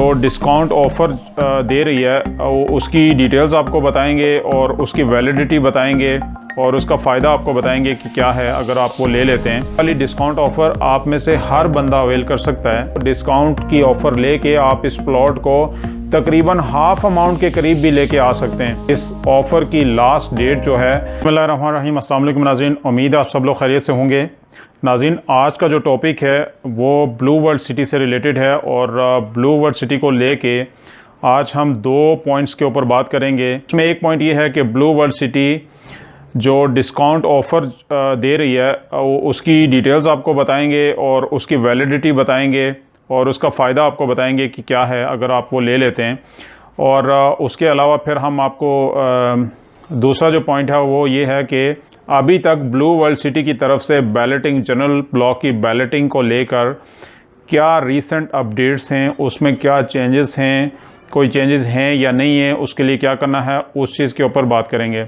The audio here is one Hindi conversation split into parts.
तो डिस्काउंट ऑफ़र दे रही है, उसकी डिटेल्स आपको बताएंगे और उसकी वैलिडिटी बताएंगे और उसका फ़ायदा आपको बताएंगे कि क्या है अगर आप वो ले लेते हैं। वाली डिस्काउंट ऑफ़र आप में से हर बंदा अवेल कर सकता है। डिस्काउंट की ऑफ़र लेके आप इस प्लॉट को तकरीबन हाफ अमाउंट के करीब भी लेके आ सकते हैं। इस ऑफ़र की लास्ट डेट जो है, बिस्मिल्लाहिर्रहमानिर्रहीम, अस्सलाम वालेकुम नाज़रीन, उम्मीद है आप सब लोग खैरियत से होंगे। नाज़रीन, आज का जो टॉपिक है वो ब्लू वर्ल्ड सिटी से रिलेटेड है और ब्लू वर्ल्ड सिटी को लेके आज हम दो पॉइंट्स के ऊपर बात करेंगे। इसमें एक पॉइंट ये है कि ब्लू वर्ल्ड सिटी जो डिस्काउंट ऑफ़र दे रही है उसकी डिटेल्स आपको बताएंगे और उसकी वैलिडिटी बताएंगे और उसका फ़ायदा आपको बताएंगे कि क्या है अगर आप वो ले लेते हैं। और उसके अलावा फिर हम आपको दूसरा जो पॉइंट है वो ये है कि अभी तक ब्लू वर्ल्ड सिटी की तरफ से बैलेटिंग, जनरल ब्लॉक की बैलेटिंग को लेकर क्या रीसेंट अपडेट्स हैं, उसमें क्या चेंजेस हैं, कोई चेंजेस हैं या नहीं है, उसके लिए क्या करना है, उस चीज़ के ऊपर बात करेंगे।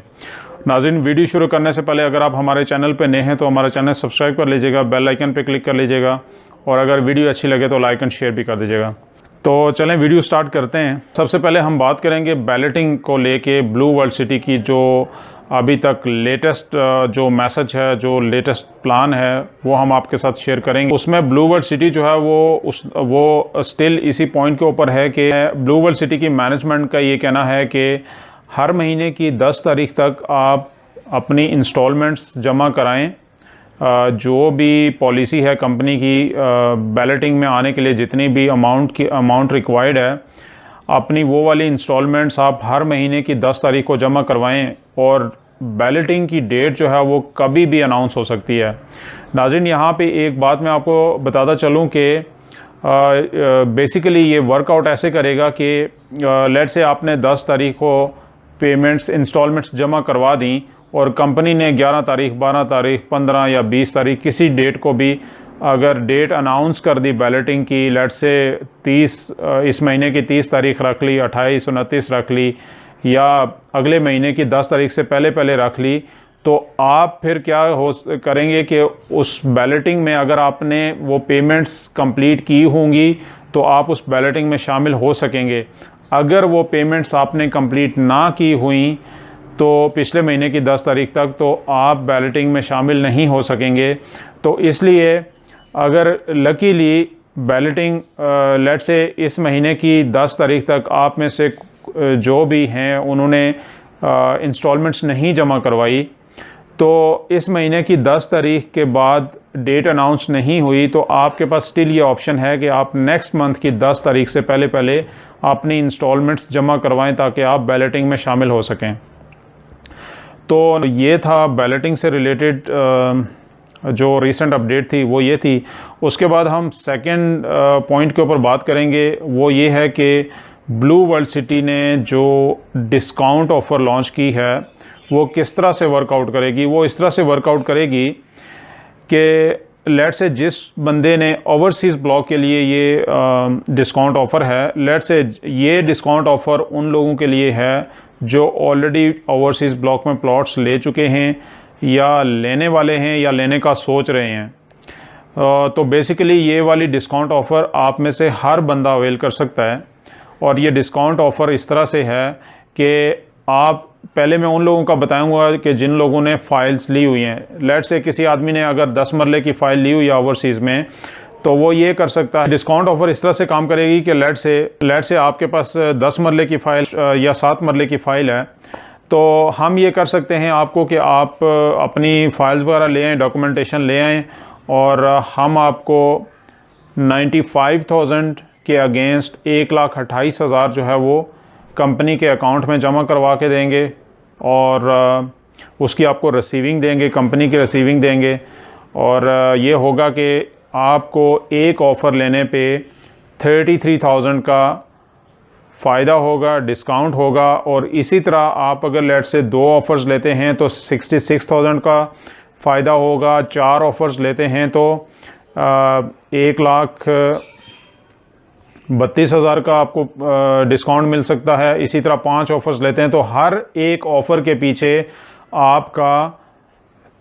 नाज़रीन, वीडियो शुरू करने से पहले अगर आप हमारे चैनल पर नए हैं तो हमारा चैनल सब्सक्राइब कर लीजिएगा, बेल आइकन पर क्लिक कर लीजिएगा और अगर वीडियो अच्छी लगे तो लाइक एंड शेयर भी कर दीजिएगा। तो चलें वीडियो स्टार्ट करते हैं। सबसे पहले हम बात करेंगे बैलेटिंग को लेके ब्लू वर्ल्ड सिटी की जो अभी तक लेटेस्ट जो मैसेज है, जो लेटेस्ट प्लान है वो हम आपके साथ शेयर करेंगे। उसमें ब्लू वर्ल्ड सिटी जो है वो स्टिल इसी पॉइंट के ऊपर है कि ब्लू वर्ल्ड सिटी की मैनेजमेंट का ये कहना है कि हर महीने की 10 तारीख तक आप अपनी इंस्टॉलमेंट्स जमा कराएं। जो भी पॉलिसी है कंपनी की बैलेटिंग में आने के लिए जितनी भी अमाउंट रिक्वायर्ड है, अपनी वो वाली इंस्टॉलमेंट्स आप हर महीने की 10 तारीख को जमा करवाएं और बैलेटिंग की डेट जो है वो कभी भी अनाउंस हो सकती है। नाज़रीन, यहाँ पे एक बात मैं आपको बताता चलूँ कि बेसिकली ये वर्कआउट ऐसे करेगा कि लेट से आपने 10 तारीख को पेमेंट्स, इंस्टॉलमेंट्स जमा करवा दी और कंपनी ने 11 तारीख, 12 तारीख, 15 या 20 तारीख किसी डेट को भी अगर डेट अनाउंस कर दी बैलेटिंग की, लेट से 30 इस महीने की 30 तारीख रख ली, 28, 29 रख ली या अगले महीने की 10 तारीख से पहले रख ली, तो आप फिर क्या करेंगे कि उस बैलेटिंग में अगर आपने वो पेमेंट्स कंप्लीट की होंगी तो आप उस बैलेटिंग में शामिल हो सकेंगे। अगर वो पेमेंट्स आपने कंप्लीट ना की हुई तो पिछले महीने की 10 तारीख तक तो आप बैलेटिंग में शामिल नहीं हो सकेंगे। तो इसलिए अगर लकीली बैलेटिंग लेट से इस महीने की 10 तारीख तक आप में से जो भी हैं उन्होंने इंस्टॉलमेंट्स नहीं जमा करवाई, तो इस महीने की 10 तारीख के बाद डेट अनाउंस नहीं हुई तो आपके पास स्टिल ये ऑप्शन है कि आप नेक्स्ट मंथ की 10 तारीख से पहले अपनी इंस्टॉलमेंट्स जमा करवाएं ताकि आप बैलेटिंग में शामिल हो सकें। तो ये था बैलेटिंग से रिलेटेड जो रीसेंट अपडेट थी वो ये थी। उसके बाद हम सेकंड पॉइंट के ऊपर बात करेंगे, वो ये है कि ब्लू वर्ल्ड सिटी ने जो डिस्काउंट ऑफ़र लॉन्च की है वो किस तरह से वर्कआउट करेगी। वो इस तरह से वर्कआउट करेगी कि लेट से जिस बंदे ने ओवरसीज़ ब्लॉक के लिए ये डिस्काउंट ऑफ़र है, लेट से ये डिस्काउंट ऑफ़र उन लोगों के लिए है जो ऑलरेडी ओवरसीज़ ब्लॉक में प्लॉट्स ले चुके हैं या लेने वाले हैं या लेने का सोच रहे हैं। तो बेसिकली ये वाली डिस्काउंट ऑफ़र आप में से हर बंदा अवेल कर सकता है और ये डिस्काउंट ऑफ़र इस तरह से है कि आप पहले मैं उन लोगों का बताऊंगा कि जिन लोगों ने फ़ाइल्स ली हुई हैं। लेट से किसी आदमी ने अगर 10 मरले की फ़ाइल ली हुई है ओवरसीज़ में तो वो ये कर सकता है। डिस्काउंट ऑफ़र इस तरह से काम करेगी कि लेट से आपके पास 10 मरले की फ़ाइल या 7 मरले की फ़ाइल है, तो हम ये कर सकते हैं आपको कि आप अपनी फ़ाइल्स वगैरह ले आएँ, डॉक्यूमेंटेशन ले आएँ और हम आपको 95,000 के अगेंस्ट 1,28,000 जो है वो कंपनी के अकाउंट में जमा करवा के देंगे और उसकी आपको रिसीविंग देंगे, कंपनी की रिसीविंग देंगे। और ये होगा कि आपको एक ऑफ़र लेने पे 33,000 का फ़ायदा होगा, डिस्काउंट होगा। और इसी तरह आप अगर लेट से 2 ऑफ़र्स लेते हैं तो 66,000 का फ़ायदा होगा। 4 ऑफ़र्स लेते हैं तो 1,32,000 का आपको डिस्काउंट मिल सकता है। इसी तरह 5 ऑफ़र्स लेते हैं तो हर एक ऑफ़र के पीछे आपका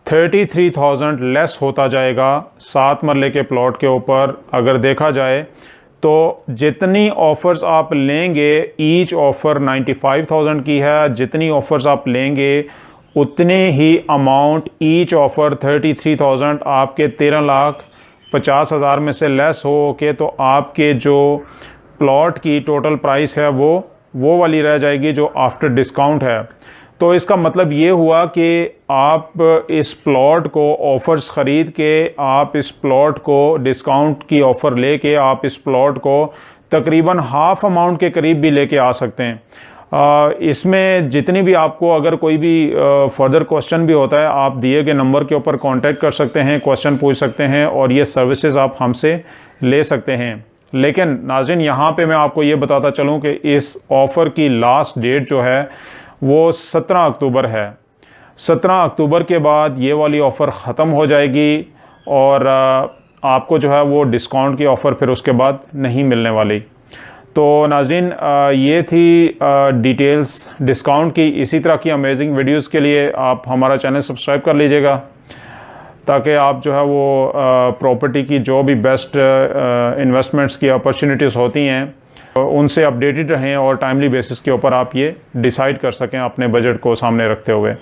33,000 लेस होता जाएगा 7 मरले के प्लॉट के ऊपर। अगर देखा जाए तो जितनी ऑफ़र्स आप लेंगे, ईच ऑफ़र 95,000 की है, जितनी ऑफ़र्स आप लेंगे उतने ही अमाउंट ईच ऑफ़र 33,000 आपके 13,50,000 में से लेस हो के, तो आपके जो प्लॉट की टोटल प्राइस है वो वाली रह जाएगी जो आफ्टर डिस्काउंट है। तो इसका मतलब ये हुआ कि आप इस प्लॉट को ऑफ़र्स ख़रीद के, आप इस प्लॉट को डिस्काउंट की ऑफ़र लेके आप इस प्लॉट को तकरीबन हाफ़ अमाउंट के करीब भी लेके आ सकते हैं। इसमें जितनी भी आपको अगर कोई भी फर्दर क्वेश्चन भी होता है, आप दिए गए नंबर के ऊपर कांटेक्ट कर सकते हैं, क्वेश्चन पूछ सकते हैं और ये सर्विसेज आप हमसे ले सकते हैं। लेकिन नाज़रीन, यहाँ पे मैं आपको ये बताता चलूँ कि इस ऑफ़र की लास्ट डेट जो है वो 17 अक्टूबर है। 17 अक्टूबर के बाद ये वाली ऑफ़र ख़त्म हो जाएगी और आपको जो है वो डिस्काउंट की ऑफ़र फिर उसके बाद नहीं मिलने वाली। तो नाज़रीन, ये थी डिटेल्स डिस्काउंट की। इसी तरह की अमेजिंग वीडियोस के लिए आप हमारा चैनल सब्सक्राइब कर लीजिएगा, ताकि आप जो है वो प्रॉपर्टी की जो भी बेस्ट इन्वेस्टमेंट्स की अपॉर्चुनिटीज़ होती हैं उनसे अपडेटेड रहें और टाइमली बेसिस के ऊपर आप ये डिसाइड कर सकें अपने बजट को सामने रखते हुए।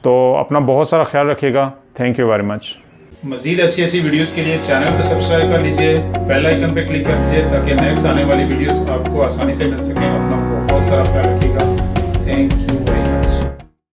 तो अपना बहुत सारा ख्याल रखिएगा। Thank you very much. मज़ीद अच्छी वीडियोस के लिए चैनल को सब्सक्राइब कर लीजिए, बेल आइकन पे क्लिक कर लीजिए ताकि नेक्स्ट आने वाली वीडियोस आपको आसानी से मिल सकें। अपना बहुत सारा ख्याल रखिएगा। Thank you very much.